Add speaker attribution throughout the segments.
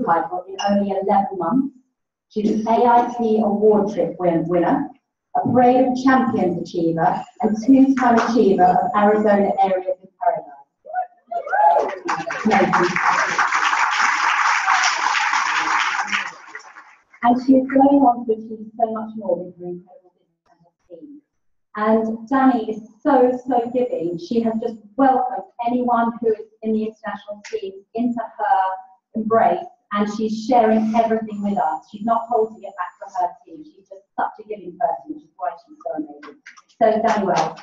Speaker 1: title in only 11 months. She's an AIT award trip winner, a Parade of Champions achiever, and two-time achiever of Arizona Areas in Paradise. And she is going on to achieve so much more with her incredible business and her team. And Danny is so giving. She has just welcomed anyone who is in the international team into her embrace, and she's sharing everything with us. She's not holding it back for her team. She's just such a giving person, which is why she's so amazing. So, Danny, well.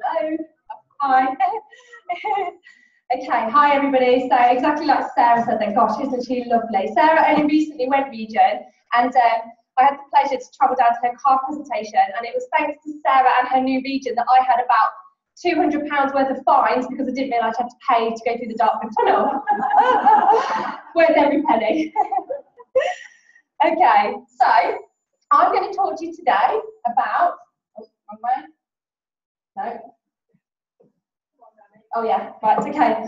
Speaker 2: Hello. Hi. Okay, hi everybody. So exactly like Sarah said then, gosh, isn't she lovely? Sarah only recently went vegan, and I had the pleasure to travel down to her car presentation, and it was thanks to Sarah and her new vegan that I had about £200 worth of fines because I didn't realise I had to pay to go through the Dartford Tunnel. Worth every penny. Okay, so I'm going to talk to you today about, wrong way. No. Oh yeah, right, okay.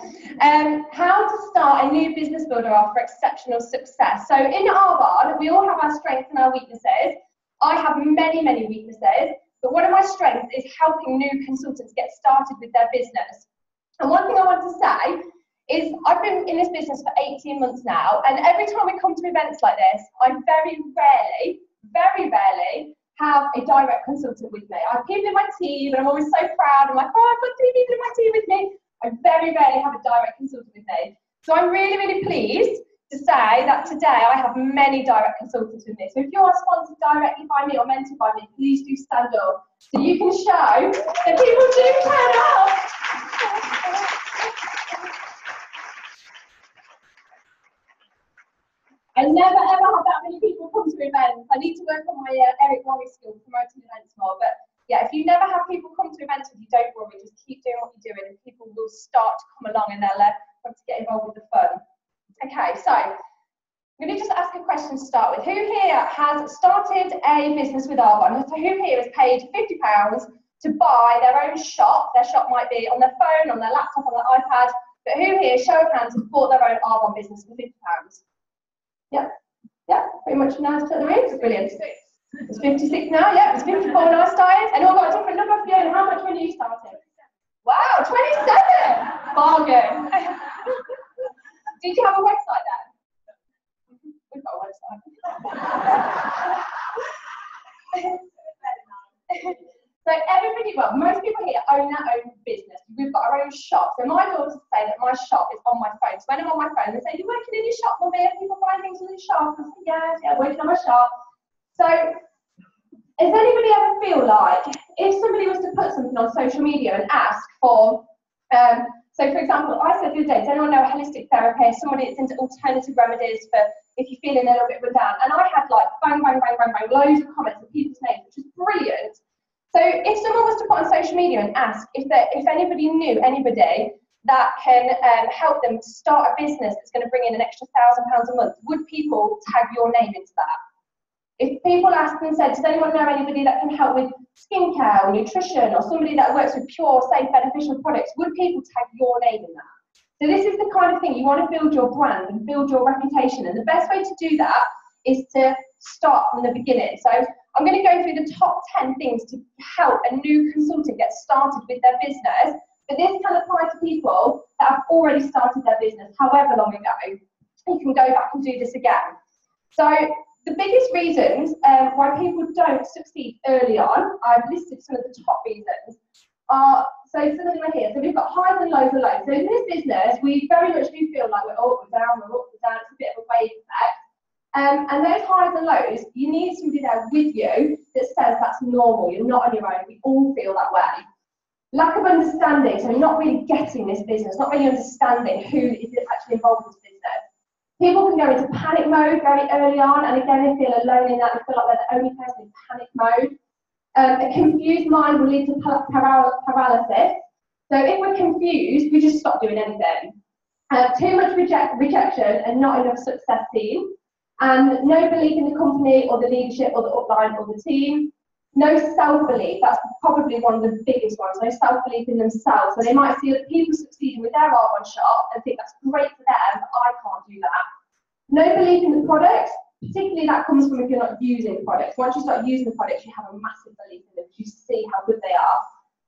Speaker 2: How to start a new business builder off for exceptional success. So in Arbonne, we all have our strengths and our weaknesses. I have many weaknesses, but one of my strengths is helping new consultants get started with their business. And one thing I want to say is I've been in this business for 18 months now, and every time we come to events like this, I very rarely have a direct consultant with me. I have people in my team, and I'm always so proud. I'm like, oh, I've got 3 people in my team with me. I very rarely have a direct consultant with me. So I'm really pleased to say that today I have many direct consultants with me. So if you are sponsored directly by me or mentored by me, please do stand up so you can show that people do turn up. I never ever have that many people come to events. I need to work on my Eric Worre skill, promoting events more. But yeah, if you never have people come to events with you, don't worry. Just keep doing what you're doing, and people will start to come along and they'll want to get involved with the fun. Okay, so I'm going to just ask a question to start with. Who here has started a business with Arbonne? So who here has paid £50 to buy their own shop? Their shop might be on their phone, on their laptop, on their iPad. But who here, show of hands, has bought their own Arbonne business for £50? Yeah, pretty much now to the room. It's brilliant. It's 56 now, yeah, it's 54 when I started. And all got a different number for you. And how much when you started? Wow, 27! Bargain. Did you have a website then? We've got a website. So everybody, well, most people here own their own business. We've got our own shop. So my daughters say that my shop is on my phone. So when I'm on my phone, they say, "You're working in your shop, Mummy? Are people buying things in your shop?" I say, yeah, working on my shop. So does anybody ever feel like if somebody was to put something on social media and ask for, so for example, I said the other day, does anyone know a holistic therapist, somebody that's into alternative remedies for if you're feeling a little bit run down? And I had like bang, loads of comments of people's names, which is brilliant. So if someone was to put on social media and ask if anybody knew anybody that can help them to start a business that's going to bring in an extra £1,000 a month, would people tag your name into that? If people asked and said, does anyone know anybody that can help with skincare or nutrition or somebody that works with pure, safe, beneficial products, would people tag your name in that? So this is the kind of thing you want to build your brand and build your reputation. And the best way to do that is to start from the beginning. So I'm going to go through the top 10 things to help a new consultant get started with their business. But this can apply to people that have already started their business however long ago. You can go back and do this again. So the biggest reasons why people don't succeed early on, I've listed some of the top reasons, are, so some of them are here. So we've got highs and lows and lows. So in this business, we very much do feel like we're up, we're down, it's a bit of a wave effect. And those highs and lows, you need somebody there with you that says that's normal, you're not on your own, we all feel that way. Lack of understanding, so not really getting this business, not really understanding who is actually involved in this business. People can go into panic mode very early on, and again, they feel alone in that. They feel like they're the only person in panic mode. A confused mind will lead to paralysis. So if we're confused, we just stop doing anything. Too much rejection and not enough success seen. And no belief in the company or the leadership or the upline or the team. No self-belief, that's probably one of the biggest ones. No self-belief in themselves. So they might see other people succeeding with their Arbonne shop and think that's great for them, but I can't do that. No belief in the products, particularly that comes from if you're not using the products. Once you start using the products, you have a massive belief in them because you see how good they are.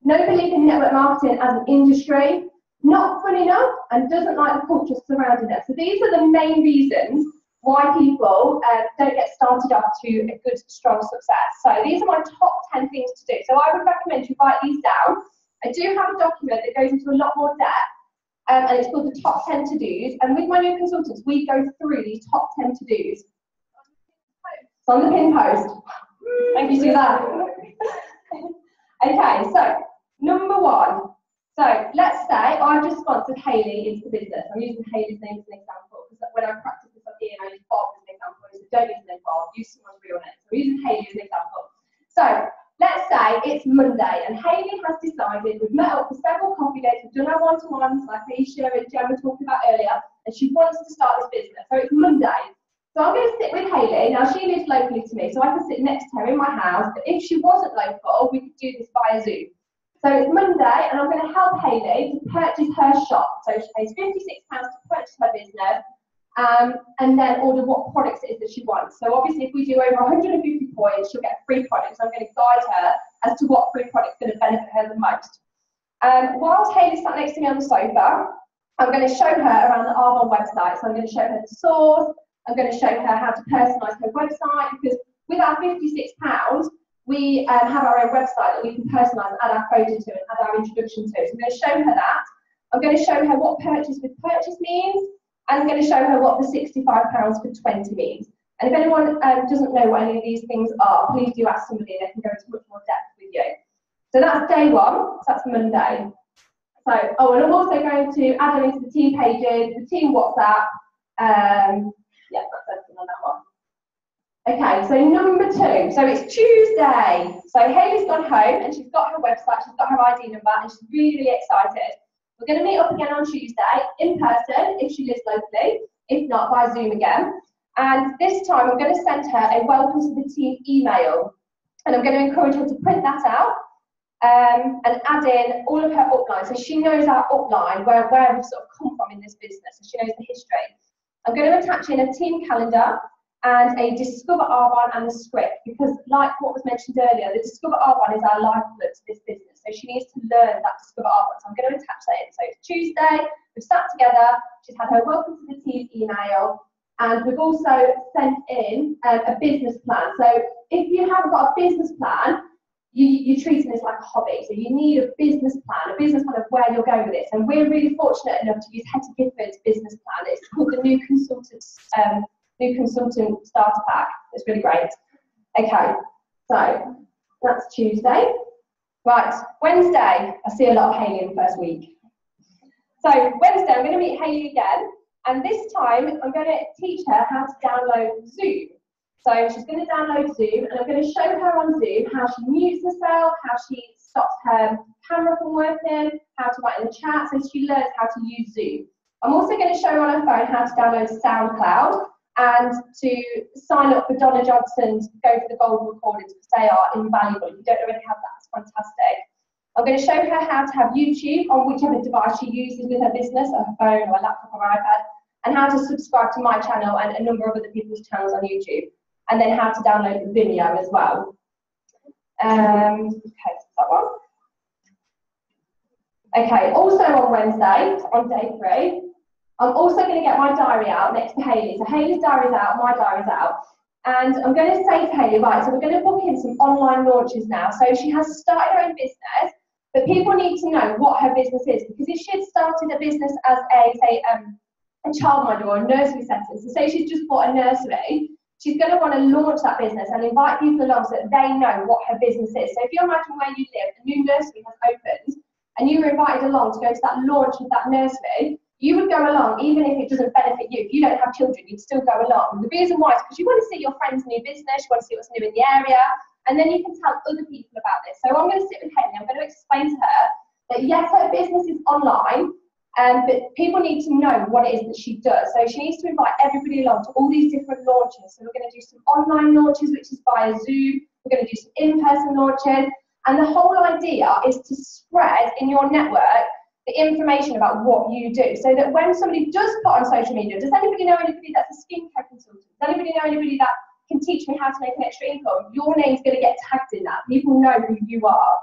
Speaker 2: No belief in network marketing as an industry. Not fun enough and doesn't like the culture surrounding it. So these are the main reasons why people don't get started off to a good, strong success. So these are my top 10 things to do. So I would recommend you write these down. I do have a document that goes into a lot more depth, and it's called the top 10 to-dos. And with my new consultants, we go through these top 10 to-dos. It's on the pin post. Thank you, Suzanne. Okay, so number one. So let's say I've just sponsored Hayley into the business. I'm using Hayley's name as an example because when I practice this up here, I use Bob as an example. So don't use the name Bob, use someone's real name. So I'm using Hayley as an example. So let's say it's Monday and Hayley has decided, we've met up for several coffee dates, we've done our one-to-ones like Aisha and Jen were talking about earlier, and she wants to start this business. So it's Monday. So I'm going to sit with Hayley. Now she lives locally to me, so I can sit next to her in my house. But if she wasn't local, we could do this via Zoom. So it's Monday, and I'm going to help Hayley to purchase her shop. So she pays £56 to purchase her business, and then order what products it is that she wants. So obviously, if we do over 150 points, she'll get free products. I'm going to guide her as to what free product's going to benefit her the most. Whilst Hayley's sat next to me on the sofa, I'm going to show her around the Arbonne website. So I'm going to show her the source. I'm going to show her how to personalise her website, because with our £56, we have our own website that we can personalise and add our photo to and add our introduction to. So I'm going to show her that. I'm going to show her what purchase with purchase means, and I'm going to show her what the £65 for 20 means. And if anyone doesn't know what any of these things are, please do ask somebody and they can go into much more depth with you. So that's day one, so that's Monday. So, oh, and I'm also going to add them into the team pages, the team WhatsApp. Yeah, that's everything on that one. Okay, so number two, so it's Tuesday. So Hayley's gone home and she's got her website, she's got her ID number, and she's really, really excited. We're going to meet up again on Tuesday in person if she lives locally, if not by Zoom again. And this time I'm going to send her a welcome to the team email, and I'm going to encourage her to print that out and add in all of her upline, so she knows our upline, where we've sort of come from in this business, so she knows the history. I'm going to attach in a team calendar and a Discover Arbonne and the script, because like what was mentioned earlier, the Discover Arbonne is our lifeblood to this business, so she needs to learn that Discover Arbonne. So I'm going to attach that in. So it's Tuesday, we've sat together, she's had her welcome to the team email, and we've also sent in a business plan. So if you haven't got a business plan, you're treating this like a hobby. So you need a business plan of where you're going with this. And we're really fortunate enough to use Hetty Gifford's business plan. It's called the New Consultant Starter Pack. It's really great. Okay, so that's Tuesday. Right, Wednesday. I see a lot of Hayley in the first week. So Wednesday, I'm going to meet Hayley again. And this time, I'm going to teach her how to download Zoom. So she's going to download Zoom, and I'm going to show her on Zoom how she mutes herself, how she stops her camera from working, how to write in the chat, so she learns how to use Zoom. I'm also going to show her on her phone how to download SoundCloud and to sign up for Donna Johnson's Go for the Gold recordings, because they are invaluable. If you don't already have that, it's fantastic. I'm going to show her how to have YouTube on whichever device she uses with her business, or her phone, or a laptop, or iPad, and how to subscribe to my channel and a number of other people's channels on YouTube. And then how to download the Vimeo as well. Okay, so that one. Okay, also on Wednesday, on day 3, I'm also going to get my diary out next to Hayley. So Hayley's diary's out, my diary's out. And I'm going to say to Hayley, right, so we're going to book in some online launches now. So she has started her own business, but people need to know what her business is. Because if she had started a business as a childminder or a nursery setting, so say she's just bought a nursery, she's going to want to launch that business and invite people along so that they know what her business is. So if you imagine where you live, a new nursery has opened, and you were invited along to go to that launch of that nursery, you would go along even if it doesn't benefit you. If you don't have children, you'd still go along. And the reason why is because you want to see your friend's new business, you want to see what's new in the area, and then you can tell other people about this. So I'm going to sit with Hayley, I'm going to explain to her that yes, her business is online, but people need to know what it is that she does. So she needs to invite everybody along to all these different launches. So we're going to do some online launches, which is via Zoom. We're going to do some in-person launches. And the whole idea is to spread in your network the information about what you do, so that when somebody does put on social media, does anybody know anybody that's a skincare consultant? Does anybody know anybody that can teach me how to make an extra income? Your name's going to get tagged in that. People know who you are.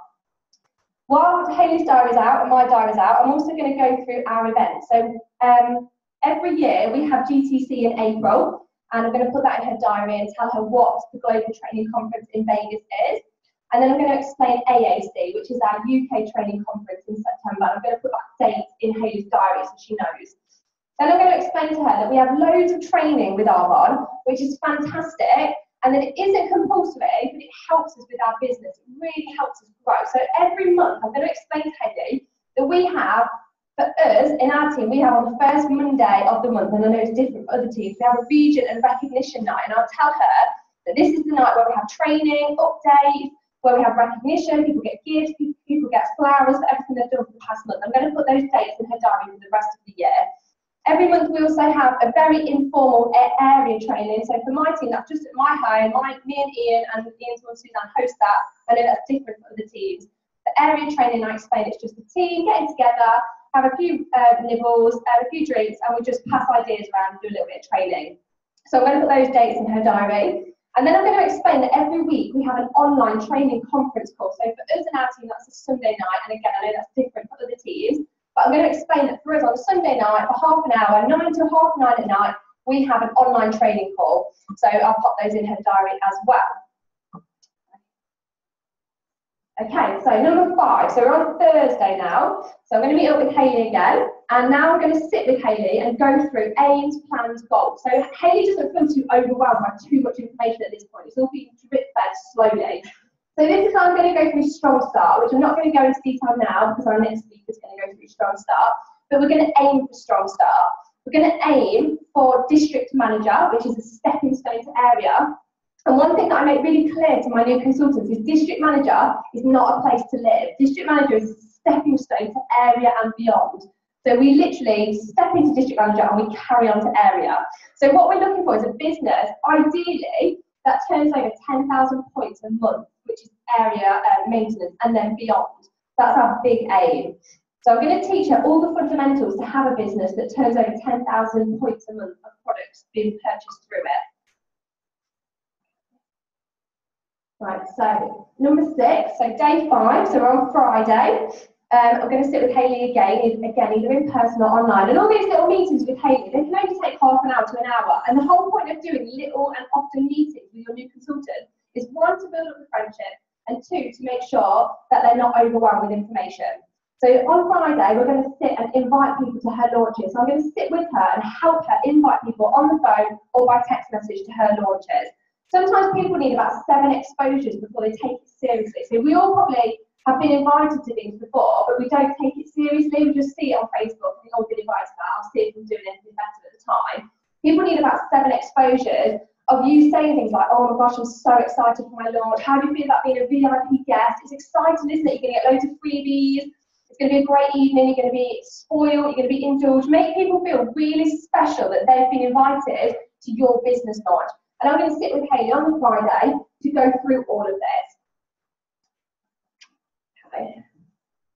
Speaker 2: While Hayley's diary is out and my diary is out, I'm also going to go through our events. So every year we have GTC in April, and I'm going to put that in her diary and tell her what the Global Training Conference in Vegas is. And then I'm going to explain AAC, which is our UK training conference in September. I'm going to put that date in Hayley's diary so she knows. Then I'm going to explain to her that we have loads of training with Arbonne, which is fantastic, and that it isn't compulsory, but it helps us with our business. It really helps us grow. So every month, I'm going to explain to Hayley that we have, for us, in our team, we have on the first Monday of the month, and I know it's different for other teams, we have a region and recognition night, and I'll tell her that this is the night where we have training, updates, where we have recognition, people get gifts, people get flowers for everything they've done for the past month. I'm going to put those dates in her diary for the rest of the year. Every month we also have a very informal area training. So for my team, that's just at my home. Me and Ian and Ian's mum Suzanne host that. I know that's different for other teams. The area training, I explain, it's just the team getting together, have a few nibbles, a few drinks, and we just pass ideas around and do a little bit of training. So I'm going to put those dates in her diary. And then I'm going to explain that every week we have an online training conference call. So for us and our team, that's a Sunday night. And again, I know that's different for other teams. But I'm going to explain that for us on a Sunday night, for half an hour, 9 to half 9 at night, we have an online training call. So I'll pop those in her diary as well. Okay, so number 5. So we're on Thursday now. So I'm going to meet up with Hayley again. And now we're going to sit with Hayley and go through aims, plans, goals. So Hayley doesn't feel too overwhelmed by too much information at this point. It's all being drip fed slowly. So this is how I'm going to go through Strong Start, which I'm not going to go into detail now because our next speaker is going to go through Strong Start. But we're going to aim for Strong Start. We're going to aim for District Manager, which is a stepping stone to area. And one thing that I make really clear to my new consultants is District Manager is not a place to live. District Manager is a stepping stone to area and beyond. So we literally step into District Manager and we carry on to area. So what we're looking for is a business, ideally, that turns over 10,000 points a month, which is area maintenance, and then beyond. That's our big aim. So I'm going to teach her all the fundamentals to have a business that turns over 10,000 points a month of products being purchased through it. Right, so number 6, so day 5, so we're on Friday. I'm going to sit with Hayley again, either in person or online. And all these little meetings with Hayley, they can only take half an hour to an hour. And the whole point of doing little and often meetings with your new consultant is 1, to build up the friendship, and 2, to make sure that they're not overwhelmed with information. So on Friday, we're going to sit and invite people to her launches. So I'm going to sit with her and help her invite people on the phone or by text message to her launches. Sometimes people need about 7 exposures before they take it seriously. So we all probably have been invited to things before, but we don't take it seriously. We just see it on Facebook and think, oh, I've been invited to that. I'll see if I'm doing anything better at the time. People need about 7 exposures of you saying things like, oh my gosh, I'm so excited for my launch. How do you feel about being a VIP guest? It's exciting, isn't it? You're going to get loads of freebies. It's going to be a great evening. You're going to be spoiled. You're going to be indulged. Make people feel really special that they've been invited to your business launch. And I'm going to sit with Hayley on the Friday to go through all of this. Okay.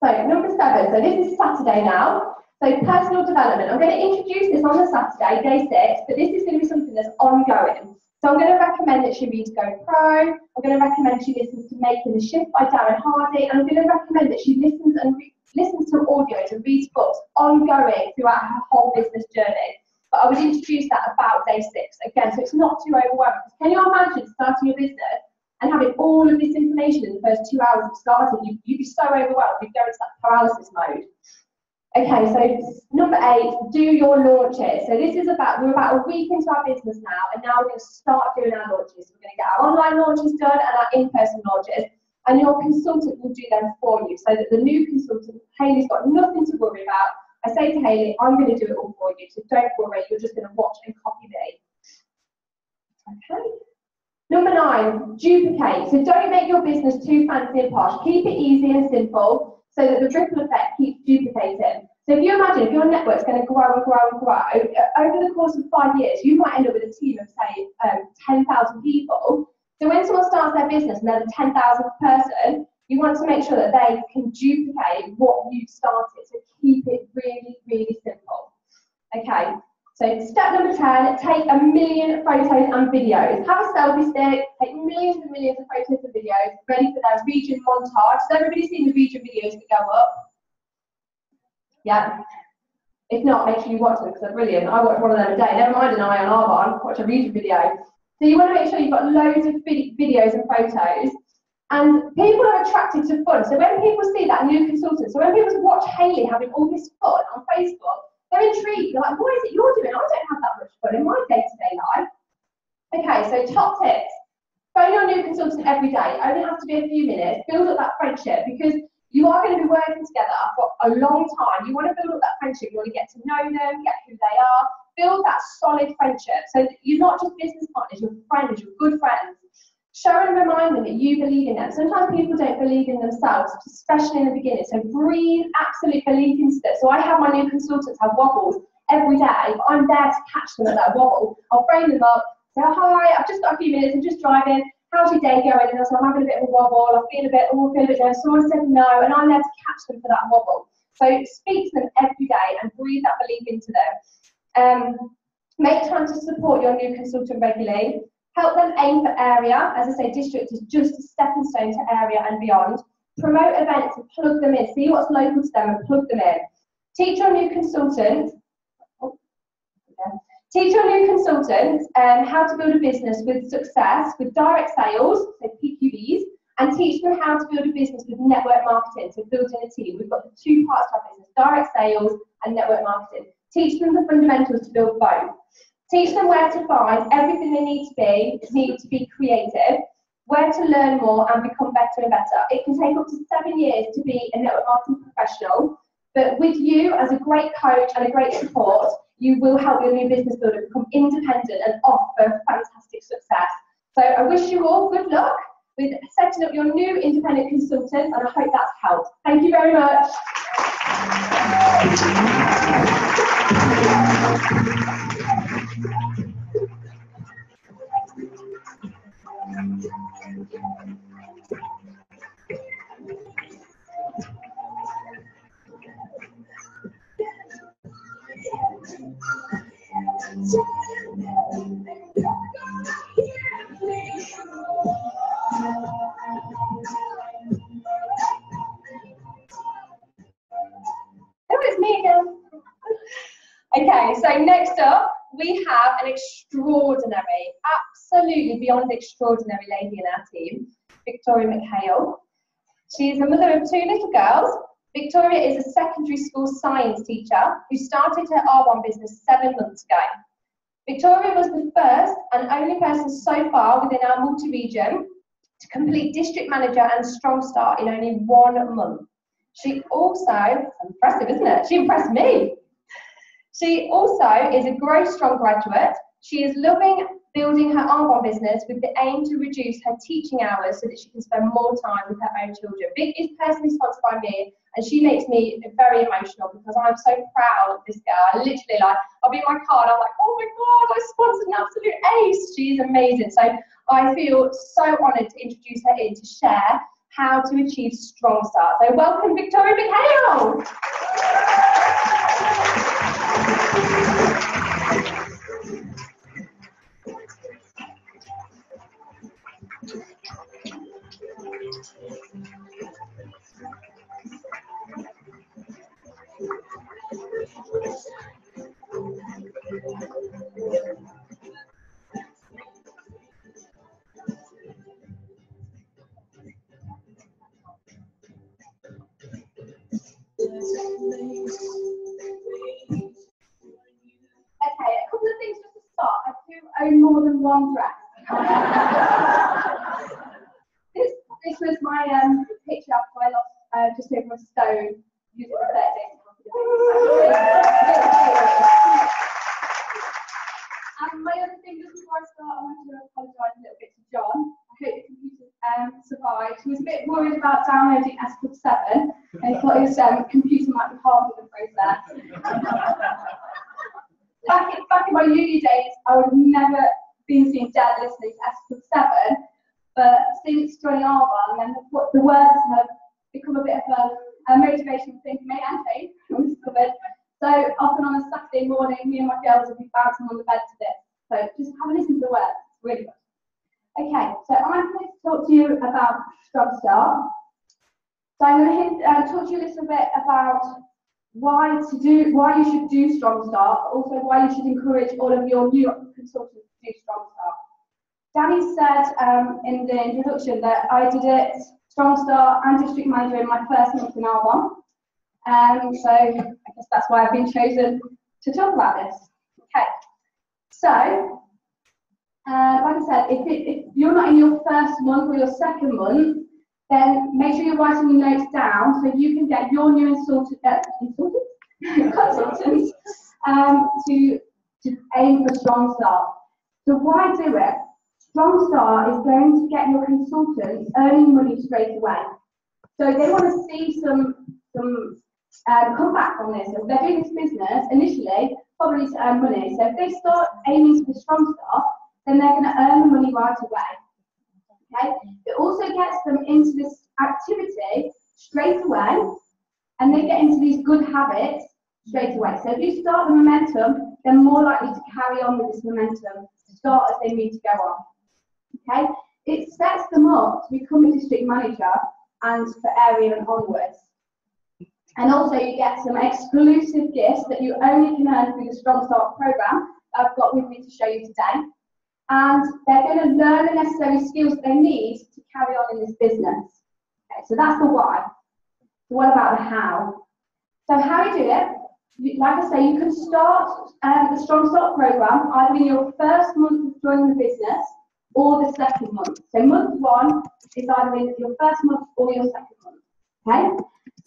Speaker 2: So number 7, so this is Saturday now. So personal development. I'm going to introduce this on the Saturday, day 6, but this is going to be something that's ongoing. So I'm going to recommend that she reads Go Pro. I'm going to recommend she listens to Making the Shift by Darren Hardy. And I'm going to recommend that she listens to audios and reads books ongoing throughout her whole business journey. But I would introduce that about day 6 again, so it's not too overwhelming. Can you imagine starting your business and having all of this information in the first 2 hours of starting? You'd be so overwhelmed, you'd go into that paralysis mode. Okay, so number 8, do your launches. So this is we're about a week into our business now, and now we're going to start doing our launches. We're going to get our online launches done and our in-person launches, and your consultant will do them for you, so that the new consultant, Hayley's got nothing to worry about. I say to Hayley, I'm going to do it all for you, so don't worry, you're just going to watch and copy me. Okay. Number 9, duplicate. So don't make your business too fancy and posh. Keep it easy and simple so that the ripple effect keeps duplicating. So if you imagine if your network's going to grow and grow and grow, over the course of 5 years, you might end up with a team of, say, 10,000 people. So when someone starts their business and they're the 10,000th person, you want to make sure that they can duplicate what you've started. So keep it really, really simple. Okay. So step number 10, take 1 million photos and videos. Have a selfie stick, take millions and millions of photos and videos, ready for their region montage. Has everybody seen the region videos that go up? Yeah. If not, make sure you watch them because they're brilliant. I watch one of them a day. Never mind an eye on Arbonne, watch a region video. So you want to make sure you've got loads of videos and photos. And people are attracted to fun. So when people see that new consultant, so when people watch Hayley having all this fun on Facebook, they're intrigued. They're like, what is it you're doing? I don't have that much fun in my day-to-day life. Okay, so top tips. Phone your new consultant every day. It only has to be a few minutes. Build up that friendship because you are going to be working together for a long time. You want to build up that friendship. You want to get to know them, get who they are, build that solid friendship. So that you're not just business partners, you're friends, you're good friends. Show and remind them that you believe in them. Sometimes people don't believe in themselves, especially in the beginning. So breathe absolute belief into them. So I have my new consultants have wobbles every day, but I'm there to catch them at that wobble. I'll frame them up, say, oh, hi, I've just got a few minutes, I'm just driving. How's your day going? And so I'm having a bit of a wobble, I feel a bit nervous. Someone said no, and I'm there to catch them for that wobble. So speak to them every day and breathe that belief into them. Make time to support your new consultant regularly. Help them aim for area. As I say, district is just a stepping stone to area and beyond. Promote events and plug them in. See what's local to them and plug them in. Teach your new consultant how to build a business with success, with direct sales, so PQBs, and teach them how to build a business with network marketing, so building a team. We've got the 2 parts of our business, direct sales and network marketing. Teach them the fundamentals to build both. Teach them where to find everything they need to be creative, where to learn more and become better and better. It can take up to 7 years to be a network marketing professional, but with you as a great coach and a great support, you will help your new business builder become independent and offer fantastic success. So I wish you all good luck with setting up your new independent consultant, and I hope that's helped. Thank you very much. Oh, it's me again. Okay, so next up, we have an extraordinary, absolutely beyond extraordinary lady in our team, Victoria McHale. She's a mother of 2 little girls. Victoria is a secondary school science teacher who started her Arbonne business 7 months ago. Victoria was the first and only person so far within our multi-region to complete district manager and strong start in only 1 month. She also, impressive isn't it? She impressed me. She also is a Grow Strong graduate. She is loving building her Arbonne business with the aim to reduce her teaching hours so that she can spend more time with her own children. Vic is personally sponsored by me, and she makes me very emotional because I'm so proud of this girl. I literally, like, I'll be in my car and I'm like, oh my God, I sponsored an absolute ace. She's amazing. So I feel so honoured to introduce her in to share how to achieve strong start. So welcome, Victoria McHale. Okay, a couple of things just to start. I do own more than one dress. this was my picture after I lost just over a stone using my 30 days And my other thing, just before I start, I want to apologise a little bit to John. I hope the computer survived. He was a bit worried about downloading S Club 7 and he thought his computer might be half of the process. Back in my uni days, I would have never been seen dead listening to S Club 7, but since joining Arval, then the words have become a bit of a motivation thing for me and Kate, who discovered. So often on a Saturday morning, me and my girls would be bouncing on the bed to this. So just have a listen to the words, it's really good. Okay, so I'm going to talk to you about Strong Start. So I'm going to talk to you a little bit about why you should do Strong Start, but also why you should encourage all of your new consultants to do Strong Start. Danny said in the introduction that I did it Strong Start and District Manager in my first month in Arval. So I guess that's why I've been chosen to talk about this. Okay, so like I said, if you're not in your first month or your second month, then make sure you're writing your notes down so you can get your new consultants to aim for Strong Start. So why do it? Strong Start is going to get your consultants earning money straight away. So they want to see some come back from this. If they're doing this business initially, probably to earn money. So if they start aiming to be Strong Start, then they're going to earn the money right away. Okay? It also gets them into this activity straight away, and they get into these good habits straight away. So if you start the momentum, they're more likely to carry on with this momentum, start as they need to go on. Okay? It sets them up to become a district manager and for area and onwards. And also you get some exclusive gifts that you only can earn through the Strong Start programme that I've got with me to show you today. And they're going to learn the necessary skills they need to carry on in this business. Okay, so that's the why. So what about the how? So how you do it, like I say, you can start the Strong Start programme either in your first month of joining the business or the second month. So month 1 is either in your first month or your second month. Okay?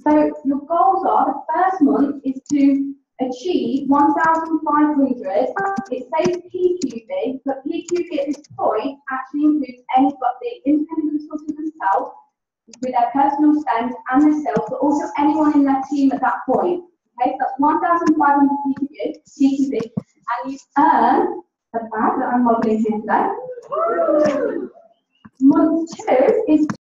Speaker 2: So your goals are, the first month is to achieve 1,500. It says PQB, but PQB at this point actually includes any but the independent consultant themselves with their personal spend and themselves, but also anyone in their team at that point. Okay, so that's 1,500 PQB, and you earn a bag that I'm modelling here today. Month 2 is